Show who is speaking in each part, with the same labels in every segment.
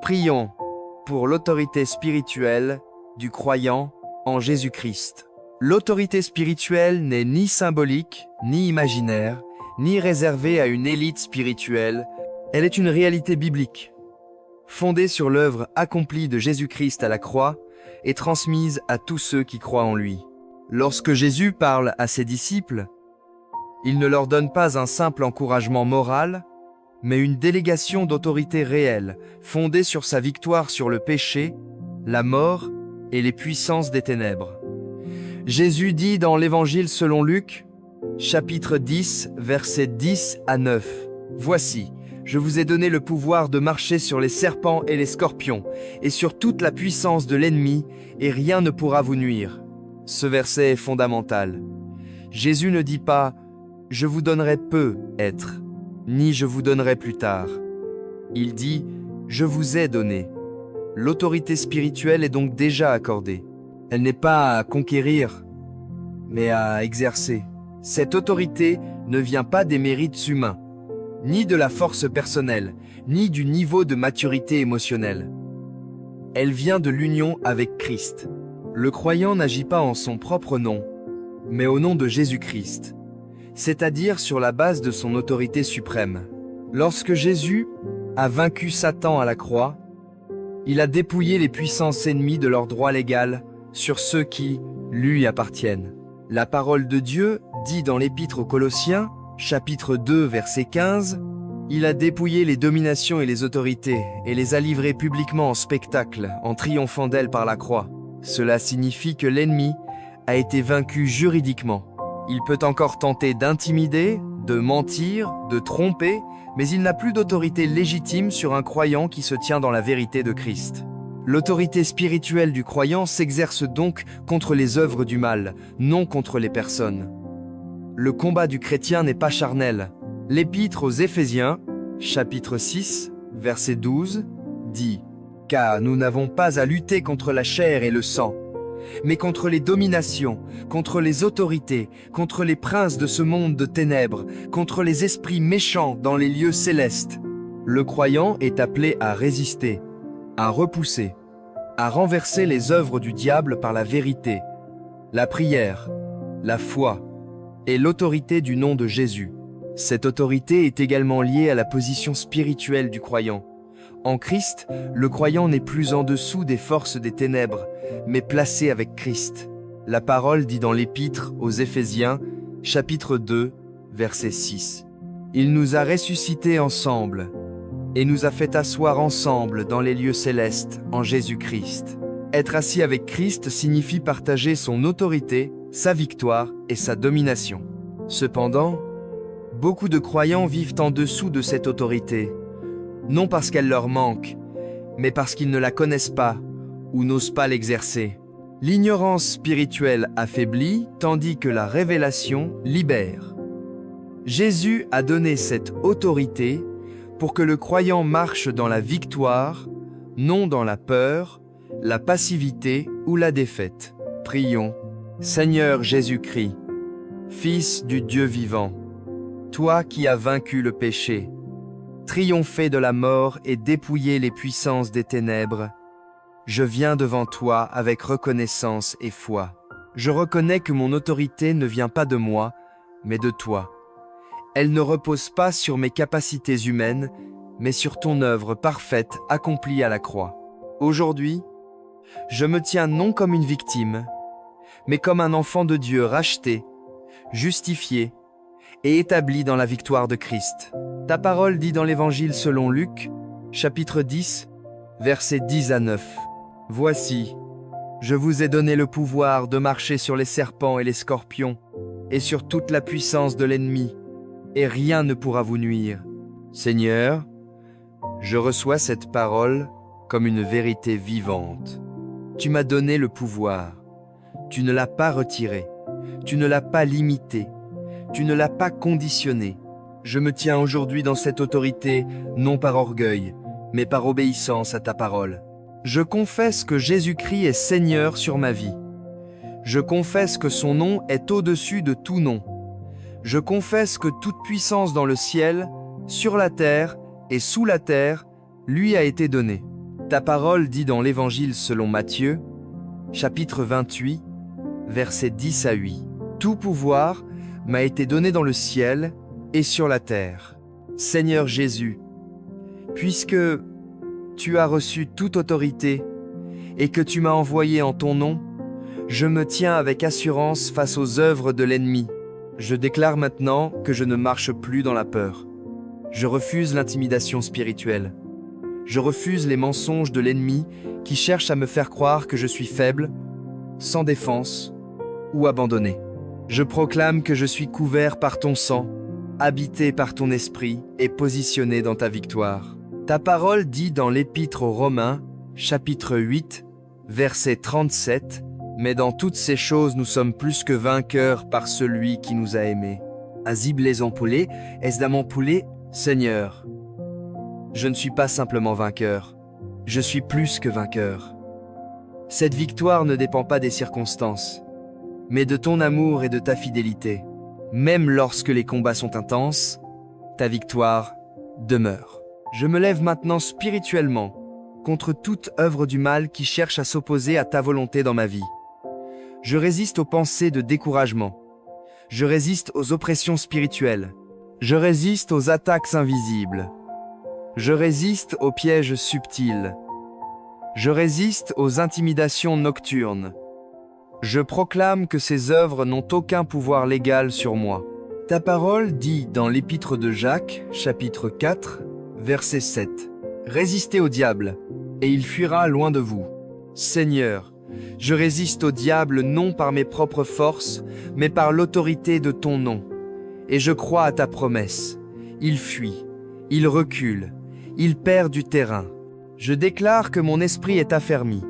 Speaker 1: Prions pour l'autorité spirituelle du croyant en Jésus-Christ. L'autorité spirituelle n'est ni symbolique, ni imaginaire, ni réservée à une élite spirituelle. Elle est une réalité biblique, fondée sur l'œuvre accomplie de Jésus-Christ à la croix et transmise à tous ceux qui croient en lui. Lorsque Jésus parle à ses disciples, il ne leur donne pas un simple encouragement moral, mais une délégation d'autorité réelle, fondée sur sa victoire sur le péché, la mort et les puissances des ténèbres. Jésus dit dans l'Évangile selon Luc, chapitre 10, versets 10 à 9, « Voici, je vous ai donné le pouvoir de marcher sur les serpents et les scorpions, et sur toute la puissance de l'ennemi, et rien ne pourra vous nuire. » Ce verset est fondamental. Jésus ne dit pas « Je vous donnerai peu être », ni « Je vous donnerai plus tard ». Il dit « Je vous ai donné ». L'autorité spirituelle est donc déjà accordée. Elle n'est pas à conquérir, mais à exercer. Cette autorité ne vient pas des mérites humains, ni de la force personnelle, ni du niveau de maturité émotionnelle. Elle vient de l'union avec Christ. Le croyant n'agit pas en son propre nom, mais au nom de Jésus-Christ, c'est-à-dire sur la base de son autorité suprême. Lorsque Jésus a vaincu Satan à la croix, il a dépouillé les puissances ennemies de leur droit légal sur ceux qui lui appartiennent. La parole de Dieu dit dans l'Épître aux Colossiens, chapitre 2, verset 15, « Il a dépouillé les dominations et les autorités et les a livrées publiquement en spectacle, en triomphant d'elles par la croix. » Cela signifie que l'ennemi a été vaincu juridiquement. Il peut encore tenter d'intimider, de mentir, de tromper, mais il n'a plus d'autorité légitime sur un croyant qui se tient dans la vérité de Christ. L'autorité spirituelle du croyant s'exerce donc contre les œuvres du mal, non contre les personnes. Le combat du chrétien n'est pas charnel. L'Épître aux Éphésiens, chapitre 6, verset 12, dit « Car nous n'avons pas à lutter contre la chair et le sang, mais contre les dominations, contre les autorités, contre les princes de ce monde de ténèbres, contre les esprits méchants dans les lieux célestes. » Le croyant est appelé à résister, à repousser, à renverser les œuvres du diable par la vérité, la prière, la foi et l'autorité du nom de Jésus. Cette autorité est également liée à la position spirituelle du croyant. En Christ, le croyant n'est plus en dessous des forces des ténèbres, mais placé avec Christ. La parole dit dans l'Épître aux Éphésiens, chapitre 2, verset 6. « Il nous a ressuscités ensemble et nous a fait asseoir ensemble dans les lieux célestes en Jésus-Christ. » Être assis avec Christ signifie partager son autorité, sa victoire et sa domination. Cependant, beaucoup de croyants vivent en dessous de cette autorité, non parce qu'elle leur manque, mais parce qu'ils ne la connaissent pas ou n'osent pas l'exercer. L'ignorance spirituelle affaiblit, tandis que la révélation libère. Jésus a donné cette autorité pour que le croyant marche dans la victoire, non dans la peur, la passivité ou la défaite. Prions. Seigneur Jésus-Christ, Fils du Dieu vivant, toi qui as vaincu le péché, triomphé de la mort et dépouillé les puissances des ténèbres, je viens devant toi avec reconnaissance et foi. Je reconnais que mon autorité ne vient pas de moi, mais de toi. Elle ne repose pas sur mes capacités humaines, mais sur ton œuvre parfaite accomplie à la croix. Aujourd'hui, je me tiens non comme une victime, mais comme un enfant de Dieu racheté, justifié et établi dans la victoire de Christ. Ta parole dit dans l'Évangile selon Luc, chapitre 10, versets 10 à 9. « Voici, je vous ai donné le pouvoir de marcher sur les serpents et les scorpions, et sur toute la puissance de l'ennemi, et rien ne pourra vous nuire. Seigneur, je reçois cette parole comme une vérité vivante. Tu m'as donné le pouvoir. Tu ne l'as pas retiré. Tu ne l'as pas limité. Tu ne l'as pas conditionné. Je me tiens aujourd'hui dans cette autorité, non par orgueil, mais par obéissance à ta parole. Je confesse que Jésus-Christ est Seigneur sur ma vie. Je confesse que son nom est au-dessus de tout nom. Je confesse que toute puissance dans le ciel, sur la terre et sous la terre, lui a été donnée. Ta parole dit dans l'Évangile selon Matthieu, chapitre 28, versets 10 à 8. Tout pouvoir m'a été donné dans le ciel et sur la terre. Seigneur Jésus, puisque tu as reçu toute autorité et que tu m'as envoyé en ton nom, je me tiens avec assurance face aux œuvres de l'ennemi. Je déclare maintenant que je ne marche plus dans la peur. Je refuse l'intimidation spirituelle. Je refuse les mensonges de l'ennemi qui cherche à me faire croire que je suis faible, sans défense ou abandonné. Je proclame que je suis couvert par ton sang, habité par ton esprit et positionné dans ta victoire. Ta parole dit dans l'Épître aux Romains, chapitre 8, verset 37, « Mais dans toutes ces choses nous sommes plus que vainqueurs par celui qui nous a aimés. » Azib les empoulés, esdamampoulés, Seigneur. Je ne suis pas simplement vainqueur, je suis plus que vainqueur. Cette victoire ne dépend pas des circonstances, mais de ton amour et de ta fidélité. Même lorsque les combats sont intenses, ta victoire demeure. Je me lève maintenant spirituellement contre toute œuvre du mal qui cherche à s'opposer à ta volonté dans ma vie. Je résiste aux pensées de découragement. Je résiste aux oppressions spirituelles. Je résiste aux attaques invisibles. Je résiste aux pièges subtils. Je résiste aux intimidations nocturnes. Je proclame que ces œuvres n'ont aucun pouvoir légal sur moi. Ta parole dit dans l'Épître de Jacques, chapitre 4, verset 7. « Résistez au diable, et il fuira loin de vous. Seigneur, je résiste au diable non par mes propres forces, mais par l'autorité de ton nom. Et je crois à ta promesse. Il fuit, il recule, il perd du terrain. Je déclare que mon esprit est affermi,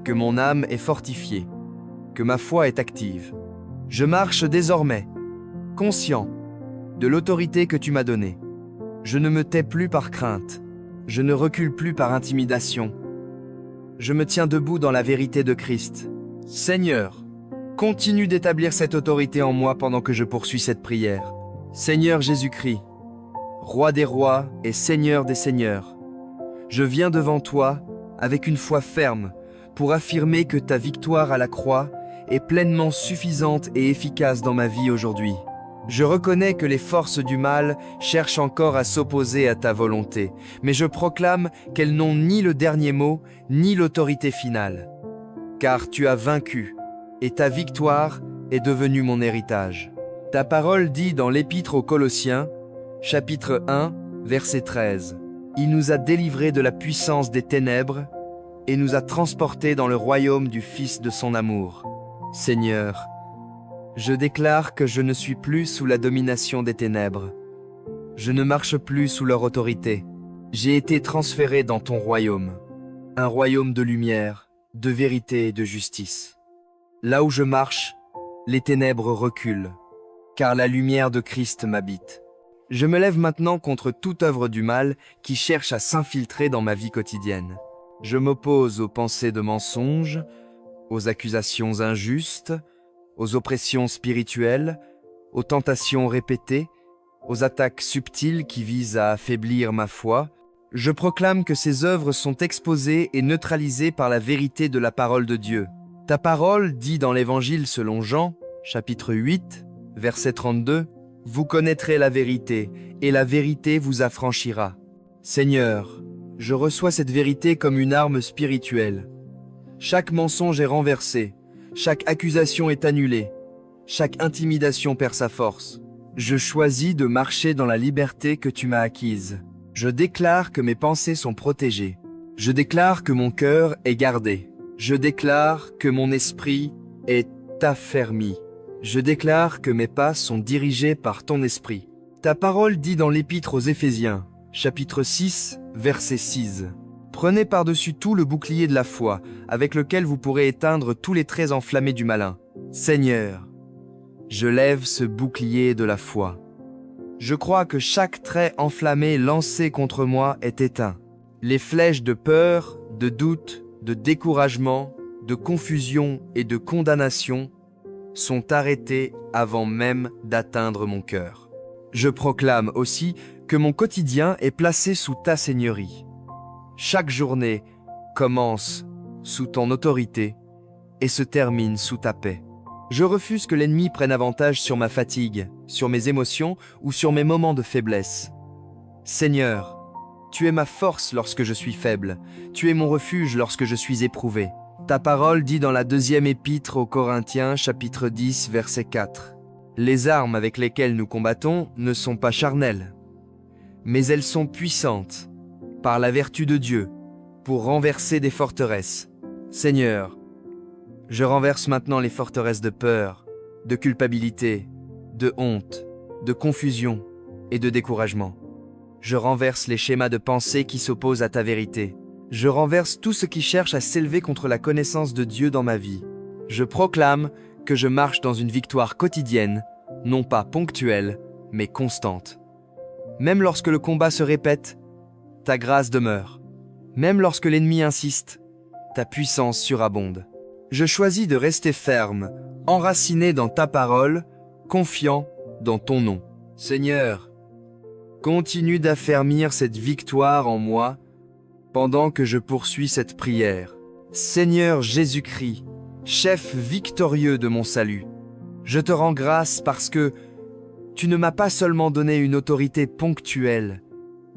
Speaker 1: que mon âme est fortifiée, que ma foi est active. Je marche désormais, conscient de l'autorité que tu m'as donnée. Je ne me tais plus par crainte, je ne recule plus par intimidation. Je me tiens debout dans la vérité de Christ. Seigneur, continue d'établir cette autorité en moi pendant que je poursuis cette prière. Seigneur Jésus-Christ, Roi des rois et Seigneur des seigneurs, je viens devant toi avec une foi ferme pour affirmer que ta victoire à la croix est pleinement suffisante et efficace dans ma vie aujourd'hui. Je reconnais que les forces du mal cherchent encore à s'opposer à ta volonté, mais je proclame qu'elles n'ont ni le dernier mot, ni l'autorité finale. Car tu as vaincu, et ta victoire est devenue mon héritage. Ta parole dit dans l'Épître aux Colossiens, chapitre 1, verset 13. « Il nous a délivrés de la puissance des ténèbres et nous a transportés dans le royaume du Fils de son amour. » Seigneur, je déclare que je ne suis plus sous la domination des ténèbres. Je ne marche plus sous leur autorité. J'ai été transféré dans ton royaume, un royaume de lumière, de vérité et de justice. Là où je marche, les ténèbres reculent, car la lumière de Christ m'habite. Je me lève maintenant contre toute œuvre du mal qui cherche à s'infiltrer dans ma vie quotidienne. Je m'oppose aux pensées de mensonges, aux accusations injustes, aux oppressions spirituelles, aux tentations répétées, aux attaques subtiles qui visent à affaiblir ma foi. Je proclame que ces œuvres sont exposées et neutralisées par la vérité de la parole de Dieu. Ta parole dit dans l'Évangile selon Jean, chapitre 8, verset 32, « Vous connaîtrez la vérité, et la vérité vous affranchira. » Seigneur, je reçois cette vérité comme une arme spirituelle. Chaque mensonge est renversé, chaque accusation est annulée, chaque intimidation perd sa force. Je choisis de marcher dans la liberté que tu m'as acquise. Je déclare que mes pensées sont protégées. Je déclare que mon cœur est gardé. Je déclare que mon esprit est affermi. Je déclare que mes pas sont dirigés par ton esprit. Ta parole dit dans l'Épître aux Éphésiens, chapitre 6, verset 6. Prenez par-dessus tout le bouclier de la foi, avec lequel vous pourrez éteindre tous les traits enflammés du malin. Seigneur, je lève ce bouclier de la foi. Je crois que chaque trait enflammé lancé contre moi est éteint. Les flèches de peur, de doute, de découragement, de confusion et de condamnation sont arrêtées avant même d'atteindre mon cœur. Je proclame aussi que mon quotidien est placé sous ta seigneurie. Chaque journée commence sous ton autorité et se termine sous ta paix. Je refuse que l'ennemi prenne avantage sur ma fatigue, sur mes émotions ou sur mes moments de faiblesse. Seigneur, tu es ma force lorsque je suis faible, tu es mon refuge lorsque je suis éprouvé. Ta parole dit dans la deuxième épître aux Corinthiens, chapitre 10, verset 4. Les armes avec lesquelles nous combattons ne sont pas charnelles, mais elles sont puissantes, par la vertu de Dieu, pour renverser des forteresses. Seigneur, je renverse maintenant les forteresses de peur, de culpabilité, de honte, de confusion et de découragement. Je renverse les schémas de pensée qui s'opposent à ta vérité. Je renverse tout ce qui cherche à s'élever contre la connaissance de Dieu dans ma vie. Je proclame que je marche dans une victoire quotidienne, non pas ponctuelle, mais constante. Même lorsque le combat se répète, ta grâce demeure. Même lorsque l'ennemi insiste, ta puissance surabonde. Je choisis de rester ferme, enraciné dans ta parole, confiant dans ton nom. Seigneur, continue d'affermir cette victoire en moi pendant que je poursuis cette prière. Seigneur Jésus-Christ, chef victorieux de mon salut, je te rends grâce parce que tu ne m'as pas seulement donné une autorité ponctuelle,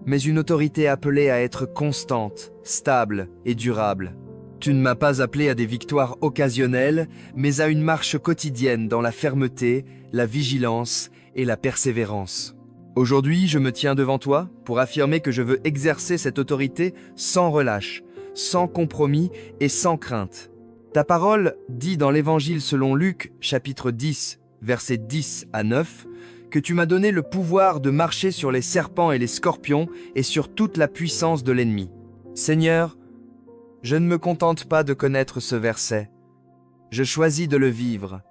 Speaker 1: mais une autorité appelée à être constante, stable et durable. Tu ne m'as pas appelé à des victoires occasionnelles, mais à une marche quotidienne dans la fermeté, la vigilance et la persévérance. Aujourd'hui, je me tiens devant toi pour affirmer que je veux exercer cette autorité sans relâche, sans compromis et sans crainte. Ta parole dit dans l'Évangile selon Luc, chapitre 10, versets 10 à 9, que tu m'as donné le pouvoir de marcher sur les serpents et les scorpions et sur toute la puissance de l'ennemi. Seigneur, je ne me contente pas de connaître ce verset. Je choisis de le vivre.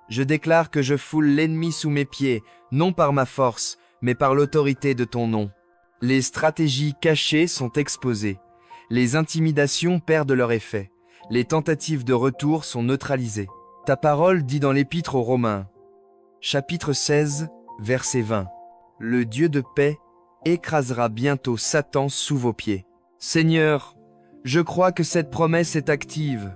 Speaker 1: Je déclare que je foule l'ennemi sous mes pieds, non par ma force, mais par l'autorité de ton nom. Les stratégies cachées sont exposées. Les intimidations perdent leur effet. Les tentatives de retour sont neutralisées. Ta parole dit dans l'Épître aux Romains, chapitre 16, verset 20. Le Dieu de paix écrasera bientôt Satan sous vos pieds. Seigneur, je crois que cette promesse est active.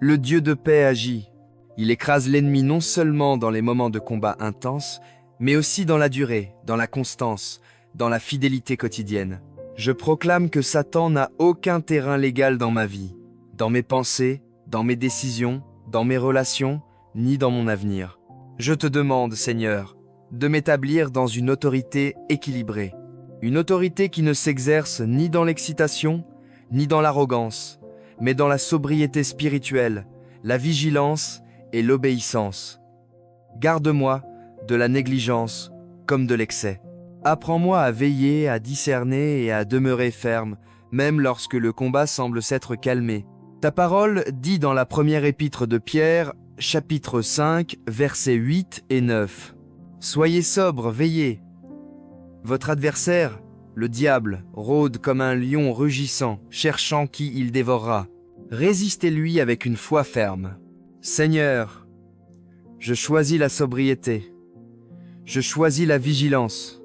Speaker 1: Le Dieu de paix agit. Il écrase l'ennemi non seulement dans les moments de combat intenses, mais aussi dans la durée, dans la constance, dans la fidélité quotidienne. Je proclame que Satan n'a aucun terrain légal dans ma vie, dans mes pensées, dans mes décisions, dans mes relations, ni dans mon avenir. Je te demande, Seigneur, de m'établir dans une autorité équilibrée. Une autorité qui ne s'exerce ni dans l'excitation, ni dans l'arrogance, mais dans la sobriété spirituelle, la vigilance et l'obéissance. Garde-moi de la négligence comme de l'excès. Apprends-moi à veiller, à discerner et à demeurer ferme, même lorsque le combat semble s'être calmé. Ta parole dit dans la première épître de Pierre, chapitre 5, versets 8 et 9. Soyez sobres, veillez. Votre adversaire, le diable, rôde comme un lion rugissant, cherchant qui il dévorera. Résistez-lui avec une foi ferme. Seigneur, je choisis la sobriété. Je choisis la vigilance.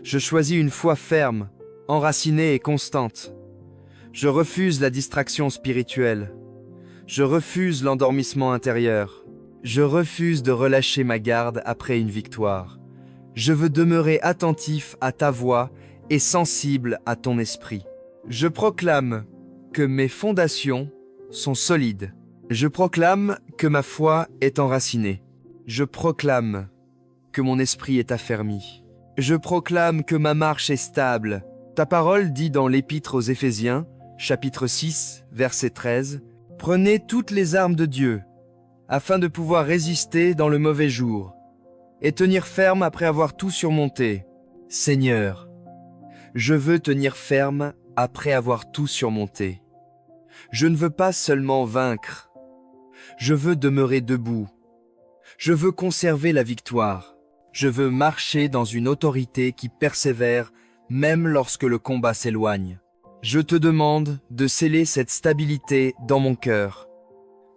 Speaker 1: Je choisis une foi ferme, enracinée et constante. Je refuse la distraction spirituelle. Je refuse l'endormissement intérieur. Je refuse de relâcher ma garde après une victoire. Je veux demeurer attentif à ta voix et sensible à ton esprit. Je proclame que mes fondations sont solides. Je proclame que ma foi est enracinée. Je proclame que mon esprit est affermi. Je proclame que ma marche est stable. Ta parole dit dans l'Épître aux Éphésiens, chapitre 6, verset 13, « Prenez toutes les armes de Dieu, afin de pouvoir résister dans le mauvais jour, et tenir ferme après avoir tout surmonté. Seigneur, je veux tenir ferme après avoir tout surmonté. Je ne veux pas seulement vaincre, je veux demeurer debout. Je veux conserver la victoire. Je veux marcher dans une autorité qui persévère même lorsque le combat s'éloigne. Je te demande de sceller cette stabilité dans mon cœur,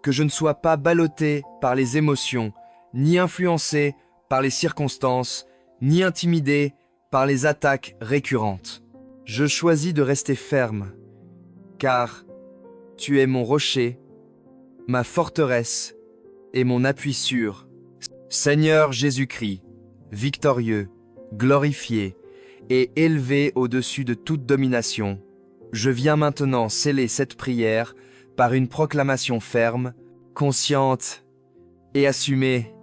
Speaker 1: que je ne sois pas ballotté par les émotions, ni influencé par les circonstances, ni intimidé par les attaques récurrentes. Je choisis de rester ferme, car Tu es mon rocher, ma forteresse et mon appui sûr. Seigneur Jésus-Christ, victorieux, glorifié et élevé au-dessus de toute domination, je viens maintenant sceller cette prière par une proclamation ferme, consciente et assumée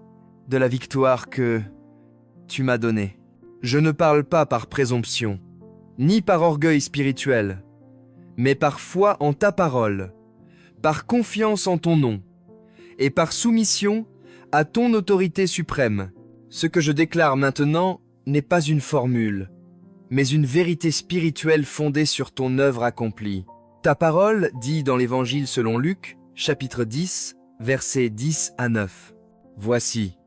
Speaker 1: de la victoire que tu m'as donnée. Je ne parle pas par présomption, ni par orgueil spirituel, mais par foi en ta parole, par confiance en ton nom, et par soumission à ton autorité suprême. Ce que je déclare maintenant n'est pas une formule, mais une vérité spirituelle fondée sur ton œuvre accomplie. Ta parole dit dans l'Évangile selon Luc, chapitre 10, versets 10 à 9. Voici,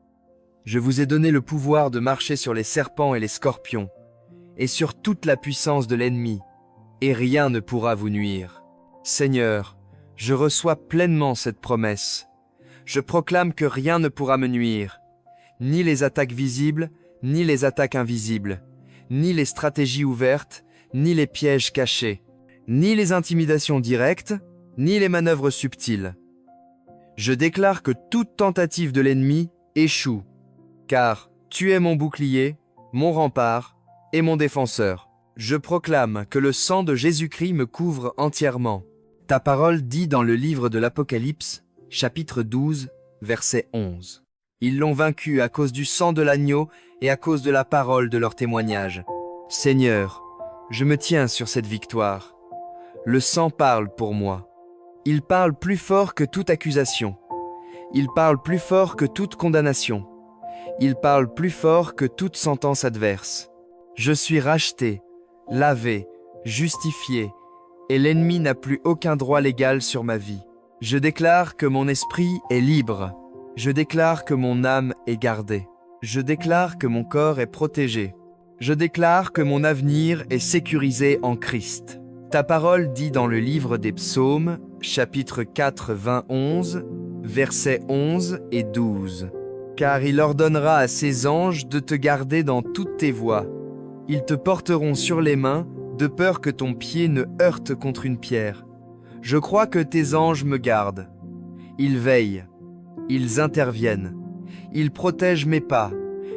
Speaker 1: je vous ai donné le pouvoir de marcher sur les serpents et les scorpions, et sur toute la puissance de l'ennemi, et rien ne pourra vous nuire. Seigneur, je reçois pleinement cette promesse. Je proclame que rien ne pourra me nuire, ni les attaques visibles, ni les attaques invisibles, ni les stratégies ouvertes, ni les pièges cachés, ni les intimidations directes, ni les manœuvres subtiles. Je déclare que toute tentative de l'ennemi échoue, car tu es mon bouclier, mon rempart et mon défenseur. Je proclame que le sang de Jésus-Christ me couvre entièrement. Ta parole dit dans le livre de l'Apocalypse, chapitre 12, verset 11. Ils l'ont vaincu à cause du sang de l'agneau et à cause de la parole de leur témoignage. Seigneur, je me tiens sur cette victoire. Le sang parle pour moi. Il parle plus fort que toute accusation. Il parle plus fort que toute condamnation. Il parle plus fort que toute sentence adverse. Je suis racheté, lavé, justifié, et l'ennemi n'a plus aucun droit légal sur ma vie. Je déclare que mon esprit est libre. Je déclare que mon âme est gardée. Je déclare que mon corps est protégé. Je déclare que mon avenir est sécurisé en Christ. Ta parole dit dans le livre des Psaumes, chapitre 4, 11, versets 11 et 12. Car il ordonnera à ses anges de te garder dans toutes tes voies. Ils te porteront sur les mains, de peur que ton pied ne heurte contre une pierre. Je crois que tes anges me gardent. Ils veillent, ils interviennent, ils protègent mes pas,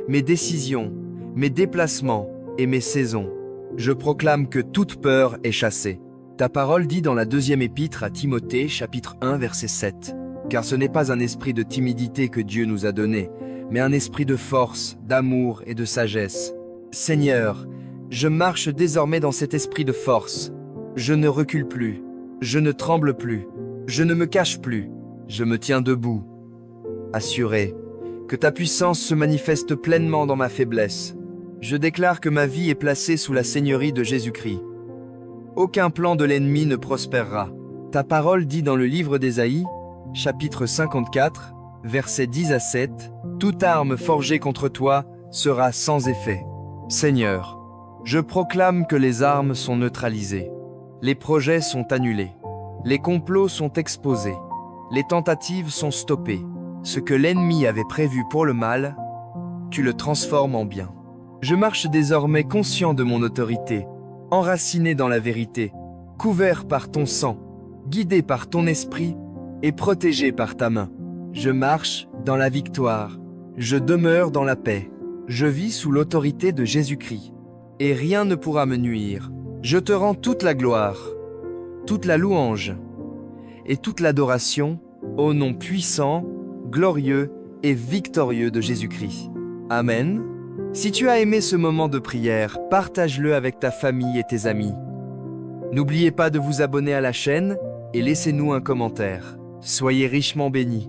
Speaker 1: mes décisions, mes déplacements et mes saisons. Je proclame que toute peur est chassée. Ta parole dit dans la deuxième épître à Timothée, chapitre 1, verset 7. Car ce n'est pas un esprit de timidité que Dieu nous a donné, mais un esprit de force, d'amour et de sagesse. Seigneur, je marche désormais dans cet esprit de force. Je ne recule plus, je ne tremble plus, je ne me cache plus, je me tiens debout. Assuré que ta puissance se manifeste pleinement dans ma faiblesse. Je déclare que ma vie est placée sous la seigneurie de Jésus-Christ. Aucun plan de l'ennemi ne prospérera. Ta parole dit dans le livre d'Ésaïe, chapitre 54, versets 10 à 7, « Toute arme forgée contre toi sera sans effet. » Seigneur, je proclame que les armes sont neutralisées. Les projets sont annulés. Les complots sont exposés. Les tentatives sont stoppées. Ce que l'ennemi avait prévu pour le mal, tu le transformes en bien. Je marche désormais conscient de mon autorité, enraciné dans la vérité, couvert par ton sang, guidé par ton esprit et protégé par ta main. Je marche dans la victoire, je demeure dans la paix, je vis sous l'autorité de Jésus-Christ, et rien ne pourra me nuire. Je te rends toute la gloire, toute la louange et toute l'adoration au nom puissant, glorieux et victorieux de Jésus-Christ. Amen. Si tu as aimé ce moment de prière, partage-le avec ta famille et tes amis. N'oubliez pas de vous abonner à la chaîne et laissez-nous un commentaire. Soyez richement bénis.